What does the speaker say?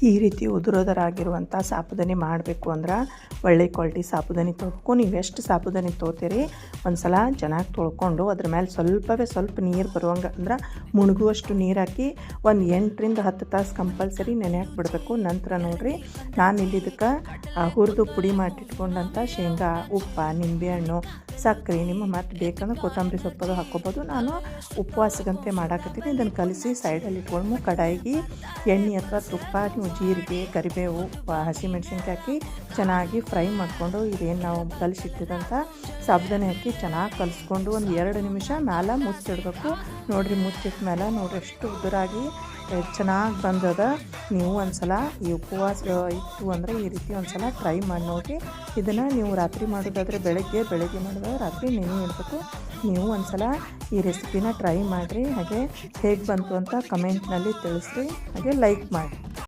ಈ ರೀತಿ ಉದುರೋದರಾಗಿರುವಂಥ ಸಾಬುದಾನಿ ಮಾಡಬೇಕು ಅಂದ್ರೆ ಒಳ್ಳೆ ಕ್ವಾಲಿಟಿ ಸಾಬುದಾನಿ ತೊಳ್ಕೊ. ನೀವು ಎಷ್ಟು ಸಾಬುದಾನಿ ತೊಗೋತೀರಿ ಒಂದು ಸಲ ಚೆನ್ನಾಗಿ ತೊಳ್ಕೊಂಡು ಅದ್ರ ಮೇಲೆ ಸ್ವಲ್ಪ ನೀರು ಬರುವಂಗೆ ಅಂದ್ರೆ ಮುಳುಗುವಷ್ಟು ನೀರು ಹಾಕಿ ಒಂದು 8ರಿಂದ 10 ತಾಸು ಕಂಪಲ್ಸರಿ ನೆನೆಯಾಕೆ ಬಿಡಬೇಕು. ನಂತರ ನೋಡಿರಿ ನಾನು ಇಲ್ಲಿ ಇದಕ್ಕೆ ಹುರಿದು ಪುಡಿ ಮಾಡಿಟ್ಕೊಂಡಂಥ ಶೇಂಗಾ, ಉಪ್ಪು, ನಿಂಬೆಹಣ್ಣು, ಸಕ್ಕರೆ, ನಿಮ್ಮ ಮತ್ತು ಬೇಕಂದ್ರೆ ಕೊತ್ತಂಬರಿ ಸೊಪ್ಪದು ಹಾಕ್ಕೋಬೋದು. ನಾನು ಉಪವಾಸಗಂತೆ ಮಾಡಾಕತ್ತೀನಿ. ಇದನ್ನು ಕಲಿಸಿ ಸೈಡಲ್ಲಿ ಇಟ್ಕೊಂಡು ಕಡಾಯಿಗೆ ಎಣ್ಣೆ ಅಥವಾ ತುಪ್ಪ, ನೀವು ಜೀರಿಗೆ, ಕರಿಬೇವು, ಹಸಿಮೆಣ್ಸಿನ್ಕಾಯಿ ಹಾಕಿ ಚೆನ್ನಾಗಿ ಫ್ರೈ ಮಾಡಿಕೊಂಡು ಇದೇನು ನಾವು ಕಲಿಸಿಟ್ಟಿದಂಥ ಸಾಬುದಾನಿ ಹಾಕಿ ಚೆನ್ನಾಗಿ ಕಲಿಸ್ಕೊಂಡು ಒಂದು 2 ನಿಮಿಷ ಮೇಲೆ ಮುಚ್ಚಿಡಬೇಕು. ನೋಡಿರಿ ಮುಚ್ಚಿಟ್ಟ ಮೇಲೆ ನೋಡಿರಿ ಎಷ್ಟು ಉದುರಾಗಿ ಚೆನ್ನಾಗಿ ಬಂದದ. ನೀವು ಒಂದು ಸಲ ಈ ಉಪವಾಸ ಇತ್ತು ಅಂದರೆ ಈ ರೀತಿ ಒಂದು ಸಲ ಟ್ರೈ ಮಾಡಿ ನೋಡಿರಿ. ಇದನ್ನು ನೀವು ರಾತ್ರಿ ಮಾಡೋದಾದರೆ ಬೆಳಗ್ಗೆ ಮಾಡೋದಾದ್ರೆ ರಾತ್ರಿ ನೆನೆ ಇಡಬೇಕು. ನೀವು ಒಂದು ಸಲ ಈ ರೆಸಿಪಿನ ಟ್ರೈ ಮಾಡಿರಿ. ಹಾಗೆ ಹೇಗೆ ಬಂತು ಅಂತ ಕಮೆಂಟ್ನಲ್ಲಿ ತಿಳಿಸ್ರಿ. ಹಾಗೆ ಲೈಕ್ ಮಾಡಿ.